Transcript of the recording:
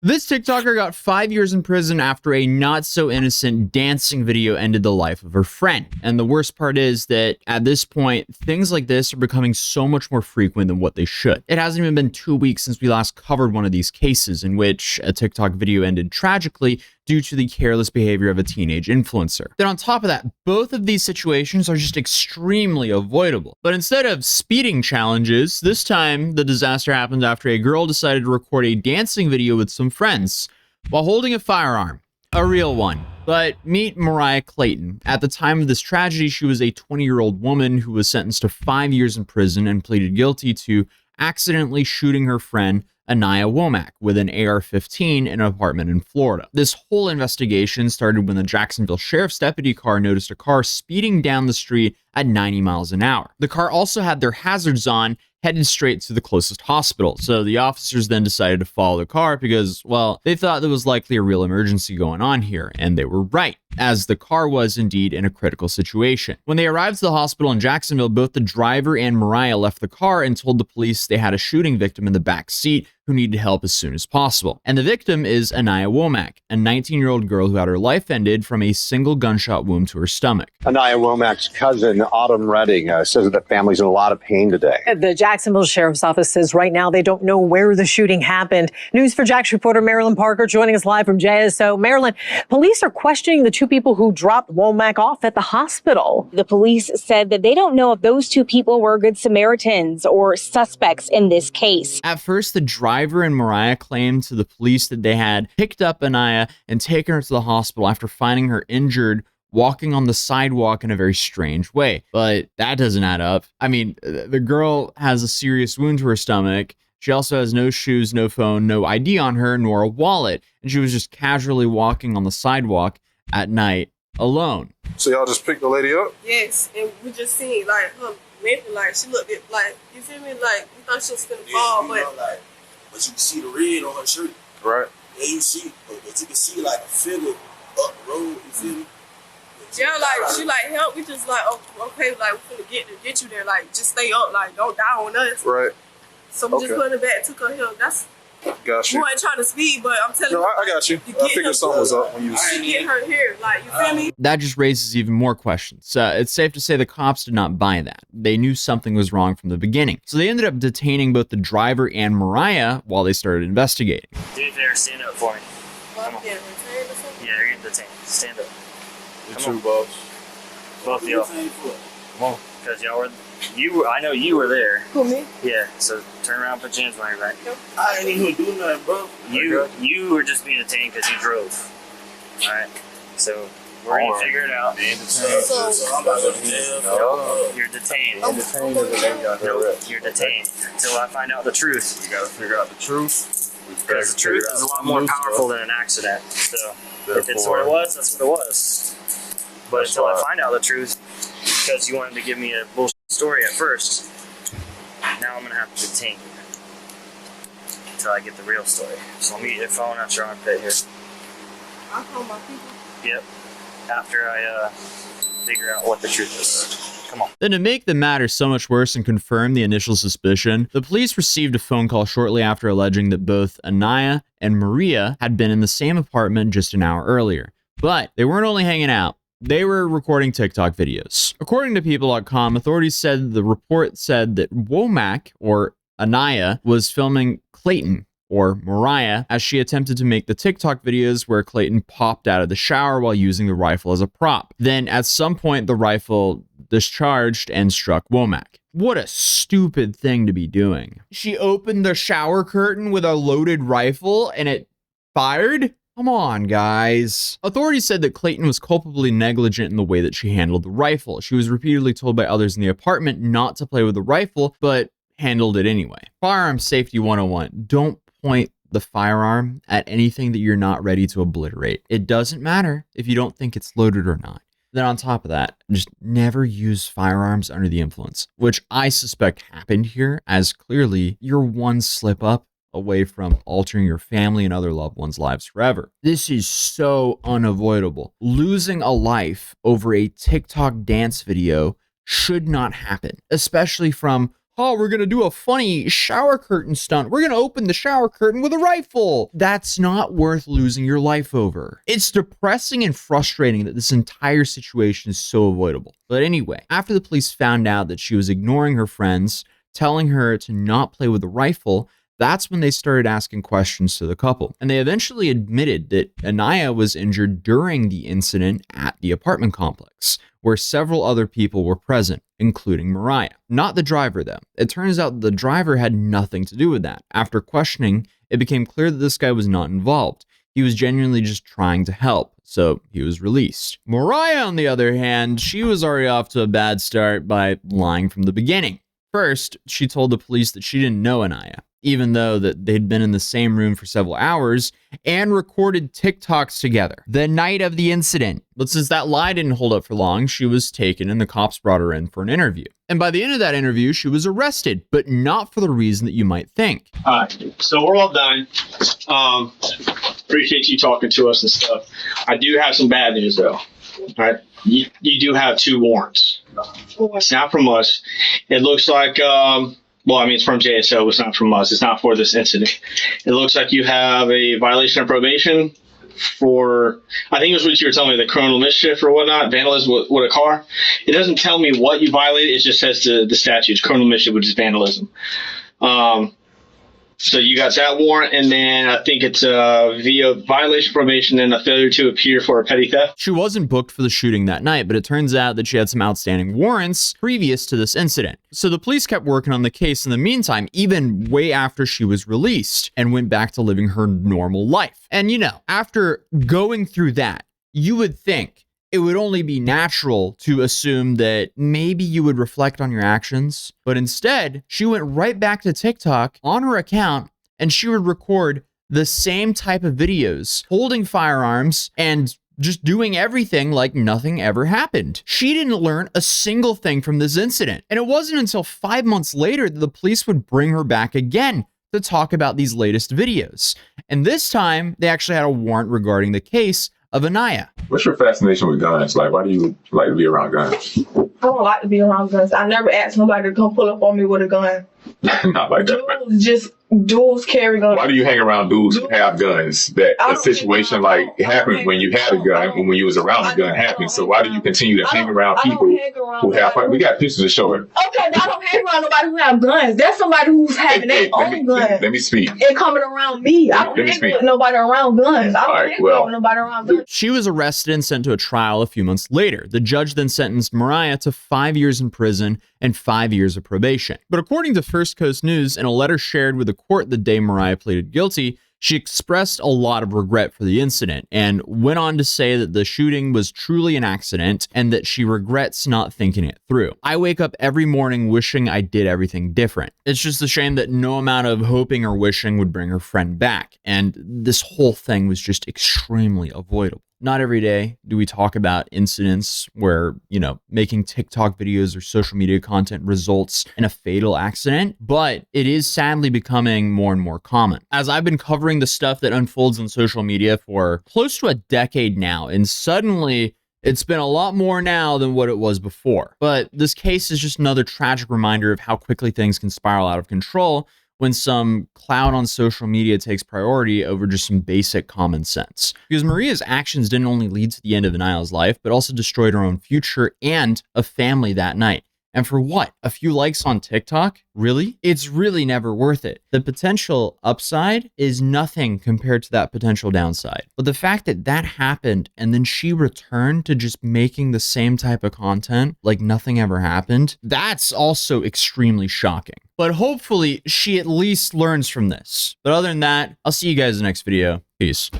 This TikToker got 5 years in prison after a not-so-innocent dancing video ended the life of her friend. And the worst part is that at this point, things like this are becoming so much more frequent than what they should. It hasn't even been 2 weeks since we last covered one of these cases in which a TikTok video ended tragically due to the careless behavior of a teenage influencer. Then on top of that, both of these situations are just extremely avoidable. But instead of speeding challenges, this time the disaster happened after a girl decided to record a dancing video with some friends while holding a firearm. A real one. But meet Mariah Clayton. At the time of this tragedy, she was a 20-year-old woman who was sentenced to 5 years in prison and pleaded guilty to accidentally shooting her friend Anaya Womack with an AR-15 in an apartment in Florida. This whole investigation started when the Jacksonville Sheriff's deputy car noticed a car speeding down the street at 90 miles an hour. The car also had their hazards on, headed straight to the closest hospital. So the officers then decided to follow the car because, well, they thought there was likely a real emergency going on here, and they were right, as the car was indeed in a critical situation. When they arrived to the hospital in Jacksonville, both the driver and Mariah left the car and told the police they had a shooting victim in the back seat who needed help as soon as possible. And the victim is Anaya Womack, a 19-year-old girl who had her life ended from a single gunshot wound to her stomach. Anaya Womack's cousin, Autumn Redding, says that the family's in a lot of pain today. The Jacksonville Sheriff's Office says right now they don't know where the shooting happened. News for Jax reporter Marilyn Parker joining us live from JSO. Marilyn, police are questioning the two people who dropped Womack off at the hospital. The police said that they don't know if those two people were good Samaritans or suspects in this case. At first, the driver and Mariah claimed to the police that they had picked up Anaya and taken her to the hospital after finding her injured walking on the sidewalk in a very strange way. But that doesn't add up. I mean, the girl has a serious wound to her stomach. She also has no shoes, no phone, no ID on her, nor a wallet. And she was just casually walking on the sidewalk at night alone. So y'all just picked the lady up? Yes, and we just seen like her maybe like she looked at like, you feel me, like we thought she was gonna fall, but but you can see the red on her shirt. Right. Yeah, you see, but you can see like a figure up the road, you feel me? yeah, like she like help. We just like, oh, okay, like we finna get you there. Like just stay up, like don't die on us. Right. So we just put her back, took her here. That's got you. We wasn't trying to speed, but I'm telling you. No, I got you. I figured something was up when you get her here. Like you feel me? That just raises even more questions. It's safe to say the cops did not buy that. They knew something was wrong from the beginning. So they ended up detaining both the driver and Mariah while they started investigating. Do me a favor, stand up for me. Come on. Yeah, you're getting detained. Stand up. You too, boss. Both of y'all. Come on. Because y'all were, I know you were there. Who, me? Yeah, so turn around and put your hands behind your back. I ain't even do nothing, bro. You were just being detained because you drove. Alright? So we're going to figure it out. So I'm about to go to jail. No, you're detained. Nope, you're detained. Until I find out the truth. We gotta figure out the truth. Because the truth is a lot more powerful than an accident. So if it's what it was, that's what it was. But until I find out the truth, because you wanted to give me a bullshit story at first, now I'm going to have to detain you until I get the real story. So let me get your phone out your armpit here. I call my people. Yep. After I figure out what the truth is. Come on. Then to make the matter so much worse and confirm the initial suspicion, the police received a phone call shortly after alleging that both Anaya and Maria had been in the same apartment just an hour earlier. But they weren't only hanging out. They were recording TikTok videos. According to People.com, authorities said the report said that Womack, or Anaya, was filming Clayton, or Mariah, as she attempted to make the TikTok videos where Clayton popped out of the shower while using the rifle as a prop. Then at some point, the rifle discharged and struck Womack. What a stupid thing to be doing. She opened the shower curtain with a loaded rifle and it fired? Come on, guys. Authorities said that Clayton was culpably negligent in the way that she handled the rifle. She was repeatedly told by others in the apartment not to play with the rifle, but handled it anyway. Firearm safety 101. Don't point the firearm at anything that you're not ready to obliterate. It doesn't matter if you don't think it's loaded or not. Then on top of that, just never use firearms under the influence, which I suspect happened here, as clearly you're one slip up away from altering your family and other loved ones' lives forever. This is so unavoidable. Losing a life over a TikTok dance video should not happen, especially from oh, we're gonna do a funny shower curtain stunt. We're gonna open the shower curtain with a rifle. That's not worth losing your life over. It's depressing and frustrating that this entire situation is so avoidable. But anyway, after the police found out that she was ignoring her friends, telling her to not play with the rifle, that's when they started asking questions to the couple. And they eventually admitted that Anaya was injured during the incident at the apartment complex, where several other people were present, including Mariah. Not the driver, though. It turns out the driver had nothing to do with that. After questioning, it became clear that this guy was not involved. He was genuinely just trying to help, so he was released. Mariah, on the other hand, she was already off to a bad start by lying from the beginning. First, she told the police that she didn't know Anaya, even though that they'd been in the same room for several hours and recorded TikToks together the night of the incident. But since that lie didn't hold up for long, she was taken and the cops brought her in for an interview. And by the end of that interview, she was arrested, but not for the reason that you might think. All right, so we're all done. Appreciate you talking to us and stuff. I do have some bad news, though. All right, you do have 2 warrants. It's not from us. It looks like, well, I mean, it's from JSO. It's not from us. It's not for this incident. It looks like you have a violation of probation for, I think it was what you were telling me, the criminal mischief or whatnot, vandalism with a car. It doesn't tell me what you violated. It just says the statutes, criminal mischief, which is vandalism. So you got that warrant, and then I think it's via violation of probation and a failure to appear for a petty theft. She wasn't booked for the shooting that night, but it turns out that she had some outstanding warrants previous to this incident. So the police kept working on the case in the meantime, even way after she was released, and went back to living her normal life. And you know, after going through that, you would think it would only be natural to assume that maybe you would reflect on your actions. But instead, she went right back to TikTok on her account and she would record the same type of videos, holding firearms and just doing everything like nothing ever happened. She didn't learn a single thing from this incident. And it wasn't until 5 months later that the police would bring her back again to talk about these latest videos. And this time, they actually had a warrant regarding the case of Anaya. What's your fascination with guns? Like, why do you like to be around guns? I don't like to be around guns. I never asked nobody to come pull up on me with a gun. Not like that. Dudes carry guns. Why do you hang around dudes who have guns? That a situation like happened when you had a gun and when you was around a gun happened. So why do you continue to hang around people who have? We got pictures to show it. Okay, I don't hang around nobody who have guns. That's somebody who's having their own gun. Let me speak. And coming around me. I don't hang with nobody around guns. I don't hang with nobody around guns. She was arrested and sent to a trial a few months later. The judge then sentenced Mariah to 5 years in prison and 5 years of probation. But according to First Coast News, in a letter shared with the court the day Mariah pleaded guilty, she expressed a lot of regret for the incident and went on to say that the shooting was truly an accident and that she regrets not thinking it through. I wake up every morning wishing I did everything different. It's just a shame that no amount of hoping or wishing would bring her friend back. And this whole thing was just extremely avoidable. Not every day do we talk about incidents where, you know, making TikTok videos or social media content results in a fatal accident, but it is sadly becoming more and more common. As I've been covering the stuff that unfolds on social media for close to a decade now, and suddenly it's been a lot more now than what it was before. But this case is just another tragic reminder of how quickly things can spiral out of control when some cloud on social media takes priority over just some basic common sense. Because Maria's actions didn't only lead to the end of Anila's life, but also destroyed her own future and a family that night. And for what? A few likes on TikTok? Really? It's really never worth it. The potential upside is nothing compared to that potential downside. But the fact that that happened and then she returned to just making the same type of content like nothing ever happened, that's also extremely shocking. But hopefully she at least learns from this. But other than that, I'll see you guys in the next video. Peace.